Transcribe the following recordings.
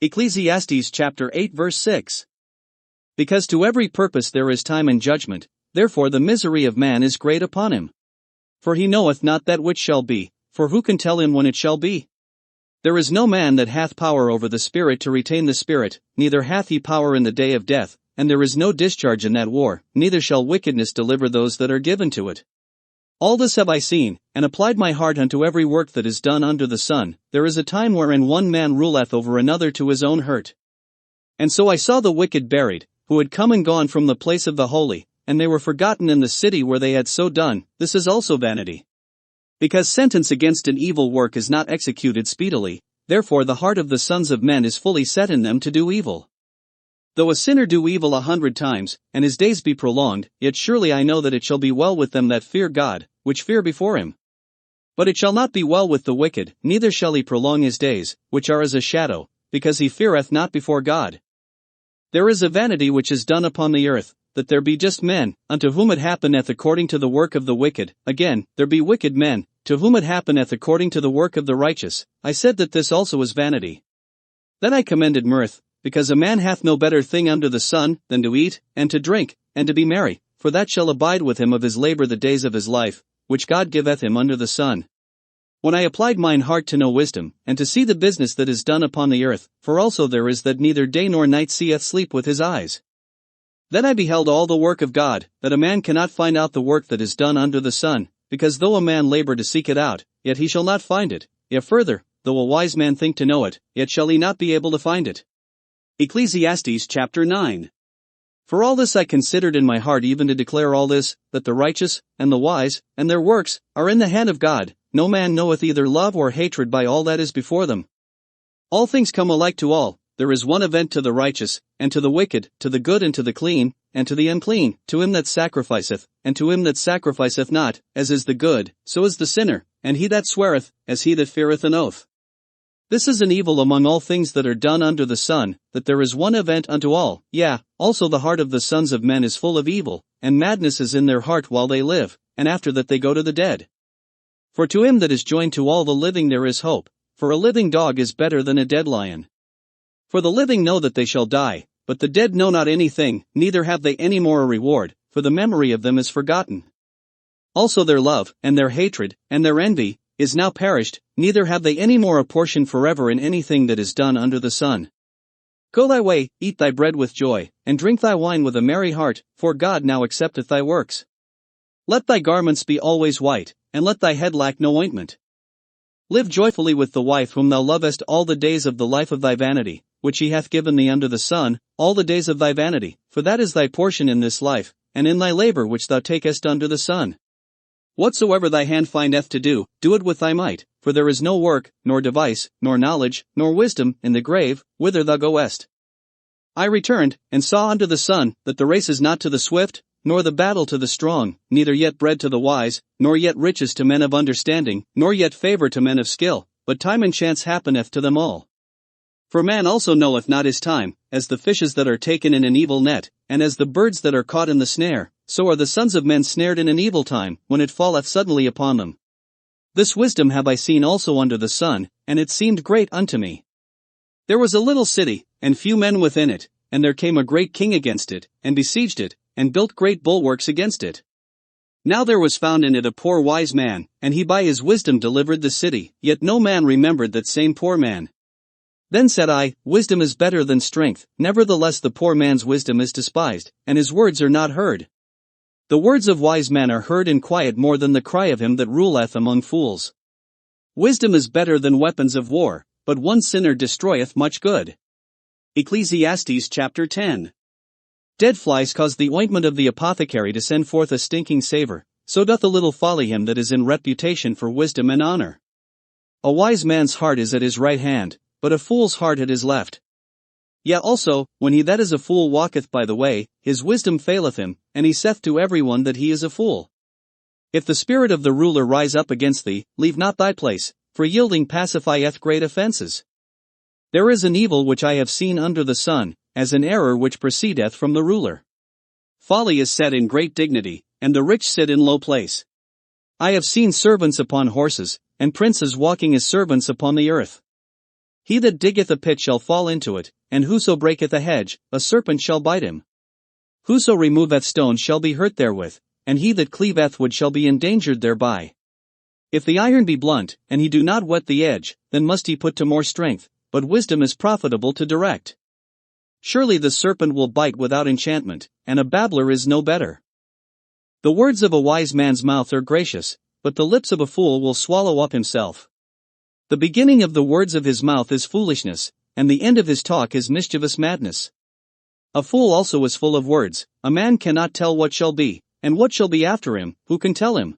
Ecclesiastes chapter 8 verse 6. Because to every purpose there is time and judgment, therefore the misery of man is great upon him. For he knoweth not that which shall be, for who can tell him when it shall be? There is no man that hath power over the Spirit to retain the Spirit, neither hath he power in the day of death, and there is no discharge in that war, neither shall wickedness deliver those that are given to it. All this have I seen, and applied my heart unto every work that is done under the sun. There is a time wherein one man ruleth over another to his own hurt. And so I saw the wicked buried, who had come and gone from the place of the holy, and they were forgotten in the city where they had so done. This is also vanity. Because sentence against an evil work is not executed speedily, therefore the heart of the sons of men is fully set in them to do evil. Though a sinner do evil 100 times, and his days be prolonged, yet surely I know that it shall be well with them that fear God, which fear before him. But it shall not be well with the wicked, neither shall he prolong his days, which are as a shadow, because he feareth not before God. There is a vanity which is done upon the earth, that there be just men, unto whom it happeneth according to the work of the wicked. Again, there be wicked men, to whom it happeneth according to the work of the righteous. I said that this also is vanity. Then I commended mirth, because a man hath no better thing under the sun, than to eat, and to drink, and to be merry, for that shall abide with him of his labor the days of his life, which God giveth him under the sun. When I applied mine heart to know wisdom, and to see the business that is done upon the earth, for also there is that neither day nor night seeth sleep with his eyes. Then I beheld all the work of God, that a man cannot find out the work that is done under the sun, because though a man labor to seek it out, yet he shall not find it. Yet further, though a wise man think to know it, yet shall he not be able to find it. Ecclesiastes chapter 9. For all this I considered in my heart even to declare all this, that the righteous, and the wise, and their works, are in the hand of God. No man knoweth either love or hatred by all that is before them. All things come alike to all. There is one event to the righteous, and to the wicked, to the good and to the clean, and to the unclean, to him that sacrificeth, and to him that sacrificeth not, as is the good, so is the sinner, and he that sweareth, as he that feareth an oath. This is an evil among all things that are done under the sun, that there is one event unto all. Yea, also the heart of the sons of men is full of evil, and madness is in their heart while they live, and after that they go to the dead. For to him that is joined to all the living there is hope, for a living dog is better than a dead lion. For the living know that they shall die, but the dead know not anything, neither have they any more a reward, for the memory of them is forgotten. Also their love, and their hatred, and their envy, is now perished, neither have they any more a portion forever in anything that is done under the sun. Go thy way, eat thy bread with joy, and drink thy wine with a merry heart, for God now accepteth thy works. Let thy garments be always white, and let thy head lack no ointment. Live joyfully with the wife whom thou lovest all the days of the life of thy vanity, which he hath given thee under the sun, all the days of thy vanity, for that is thy portion in this life, and in thy labor which thou takest under the sun. Whatsoever thy hand findeth to do, do it with thy might, for there is no work, nor device, nor knowledge, nor wisdom, in the grave, whither thou goest. I returned, and saw under the sun, that the race is not to the swift, nor the battle to the strong, neither yet bread to the wise, nor yet riches to men of understanding, nor yet favor to men of skill, but time and chance happeneth to them all. For man also knoweth not his time, as the fishes that are taken in an evil net, and as the birds that are caught in the snare, so are the sons of men snared in an evil time, when it falleth suddenly upon them. This wisdom have I seen also under the sun, and it seemed great unto me. There was a little city, and few men within it, and there came a great king against it, and besieged it, and built great bulwarks against it. Now there was found in it a poor wise man, and he by his wisdom delivered the city, yet no man remembered that same poor man. Then said I, Wisdom is better than strength, nevertheless the poor man's wisdom is despised, and his words are not heard. The words of wise men are heard in quiet more than the cry of him that ruleth among fools. Wisdom is better than weapons of war, but one sinner destroyeth much good. Ecclesiastes chapter 10. Dead flies cause the ointment of the apothecary to send forth a stinking savor, so doth a little folly him that is in reputation for wisdom and honor. A wise man's heart is at his right hand, but a fool's heart at his left. Yea also, when he that is a fool walketh by the way, his wisdom faileth him, and he saith to every one that he is a fool. If the spirit of the ruler rise up against thee, leave not thy place, for yielding pacifieth great offences. There is an evil which I have seen under the sun, as an error which proceedeth from the ruler. Folly is set in great dignity, and the rich sit in low place. I have seen servants upon horses, and princes walking as servants upon the earth. He that diggeth a pit shall fall into it, and whoso breaketh a hedge, a serpent shall bite him. Whoso removeth stones shall be hurt therewith, and he that cleaveth wood shall be endangered thereby. If the iron be blunt, and he do not whet the edge, then must he put to more strength, but wisdom is profitable to direct. Surely the serpent will bite without enchantment, and a babbler is no better. The words of a wise man's mouth are gracious, but the lips of a fool will swallow up himself. The beginning of the words of his mouth is foolishness, and the end of his talk is mischievous madness. A fool also is full of words, a man cannot tell what shall be, and what shall be after him, who can tell him?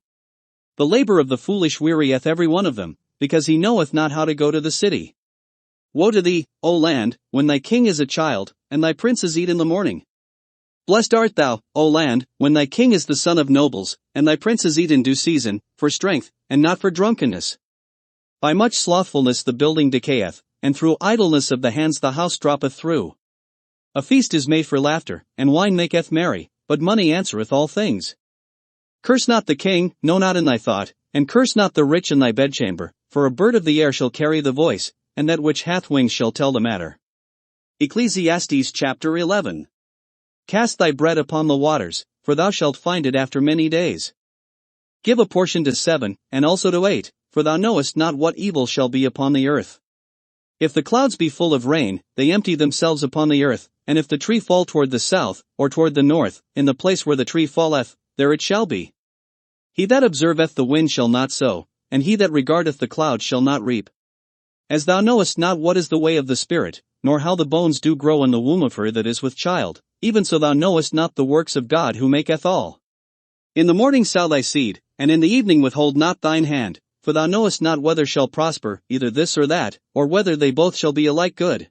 The labor of the foolish wearieth every one of them, because he knoweth not how to go to the city. Woe to thee, O land, when thy king is a child, and thy princes eat in the morning. Blessed art thou, O land, when thy king is the son of nobles, and thy princes eat in due season, for strength, and not for drunkenness. By much slothfulness the building decayeth, and through idleness of the hands the house droppeth through. A feast is made for laughter, and wine maketh merry, but money answereth all things. Curse not the king, no not in thy thought, and curse not the rich in thy bedchamber, for a bird of the air shall carry the voice, and that which hath wings shall tell the matter. Ecclesiastes chapter 11. Cast thy bread upon the waters, for thou shalt find it after many days. Give a portion to 7, and also to 8, for thou knowest not what evil shall be upon the earth. If the clouds be full of rain, they empty themselves upon the earth, and if the tree fall toward the south, or toward the north, in the place where the tree falleth, there it shall be. He that observeth the wind shall not sow, and he that regardeth the clouds shall not reap. As thou knowest not what is the way of the Spirit, nor how the bones do grow in the womb of her that is with child, even so thou knowest not the works of God who maketh all. In the morning sow thy seed, and in the evening withhold not thine hand, for thou knowest not whether shall prosper, either this or that, or whether they both shall be alike good.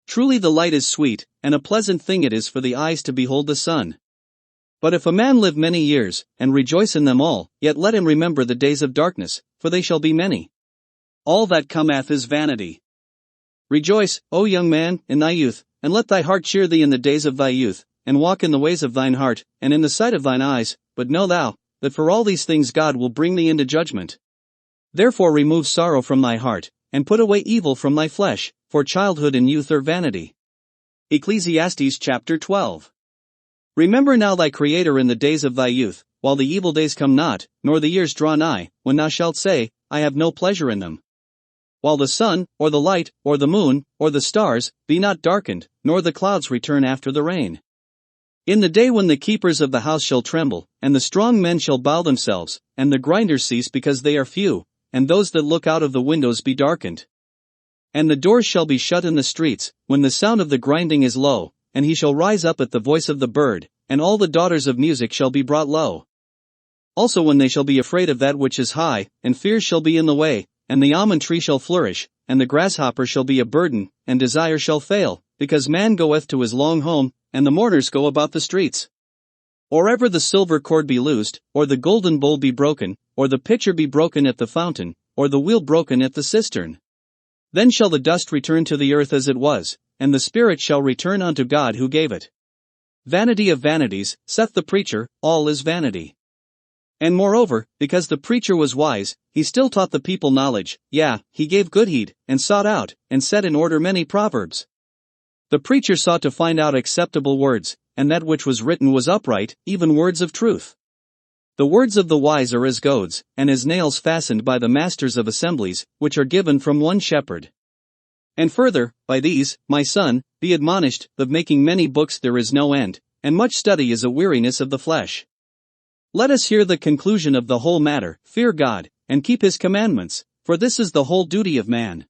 Truly the light is sweet, and a pleasant thing it is for the eyes to behold the sun. But if a man live many years, and rejoice in them all, yet let him remember the days of darkness, for they shall be many. All that cometh is vanity. Rejoice, O young man, in thy youth, and let thy heart cheer thee in the days of thy youth, and walk in the ways of thine heart, and in the sight of thine eyes, but know thou, that for all these things God will bring thee into judgment. Therefore remove sorrow from thy heart, and put away evil from thy flesh, for childhood and youth are vanity. Ecclesiastes chapter 12. Remember now thy Creator in the days of thy youth, while the evil days come not, nor the years draw nigh, when thou shalt say, I have no pleasure in them. While the sun, or the light, or the moon, or the stars, be not darkened, nor the clouds return after the rain. In the day when the keepers of the house shall tremble, and the strong men shall bow themselves, and the grinders cease because they are few, and those that look out of the windows be darkened. And the doors shall be shut in the streets, when the sound of the grinding is low, and he shall rise up at the voice of the bird, and all the daughters of music shall be brought low. Also when they shall be afraid of that which is high, and fears shall be in the way, and the almond tree shall flourish, and the grasshopper shall be a burden, and desire shall fail, because man goeth to his long home, and the mourners go about the streets. Or ever the silver cord be loosed, or the golden bowl be broken, or the pitcher be broken at the fountain, or the wheel broken at the cistern. Then shall the dust return to the earth as it was, and the spirit shall return unto God who gave it. Vanity of vanities, saith the preacher, all is vanity. And moreover, because the preacher was wise, he still taught the people knowledge, yea, he gave good heed, and sought out, and set in order many proverbs. The preacher sought to find out acceptable words, and that which was written was upright, even words of truth. The words of the wise are as goads, and as nails fastened by the masters of assemblies, which are given from one shepherd. And further, by these, my son, be admonished, of making many books there is no end, and much study is a weariness of the flesh. Let us hear the conclusion of the whole matter, fear God, and keep his commandments, for this is the whole duty of man.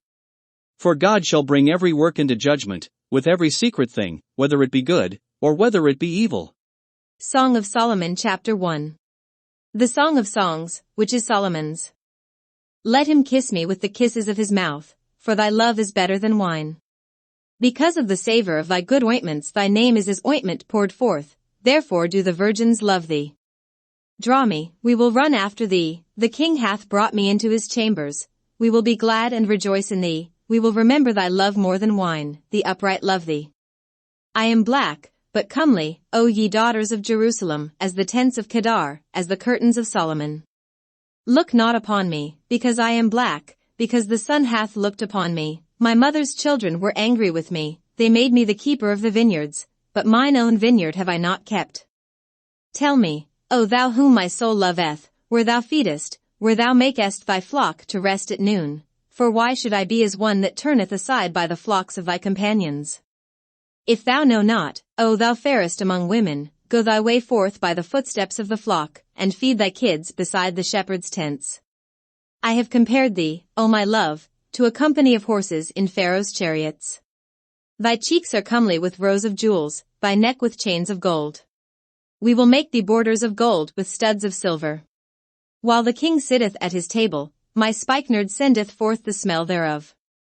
For God shall bring every work into judgment, with every secret thing, whether it be good, or whether it be evil. Song of Solomon chapter 1. The Song of Songs, which is Solomon's. Let him kiss me with the kisses of his mouth, for thy love is better than wine. Because of the savor of thy good ointments thy name is as ointment poured forth, therefore do the virgins love thee. Draw me, we will run after thee, the king hath brought me into his chambers, we will be glad and rejoice in thee, we will remember thy love more than wine, the upright love thee. I am black, but comely, O ye daughters of Jerusalem, as the tents of Kedar, as the curtains of Solomon. Look not upon me, because I am black, because the sun hath looked upon me, My mother's children were angry with me, they made me the keeper of the vineyards, but mine own vineyard have I not kept. Tell me, O thou whom my soul loveth, where thou feedest, where thou makest thy flock to rest at noon, for why should I be as one that turneth aside by the flocks of thy companions? If thou know not, O thou fairest among women, go thy way forth by the footsteps of the flock, and feed thy kids beside the shepherd's tents. I have compared thee, O my love, to a company of horses in Pharaoh's chariots. Thy cheeks are comely with rows of jewels, thy neck with chains of gold. We will make thee borders of gold with studs of silver. While the king sitteth at his table, my spikenard sendeth forth the smell thereof.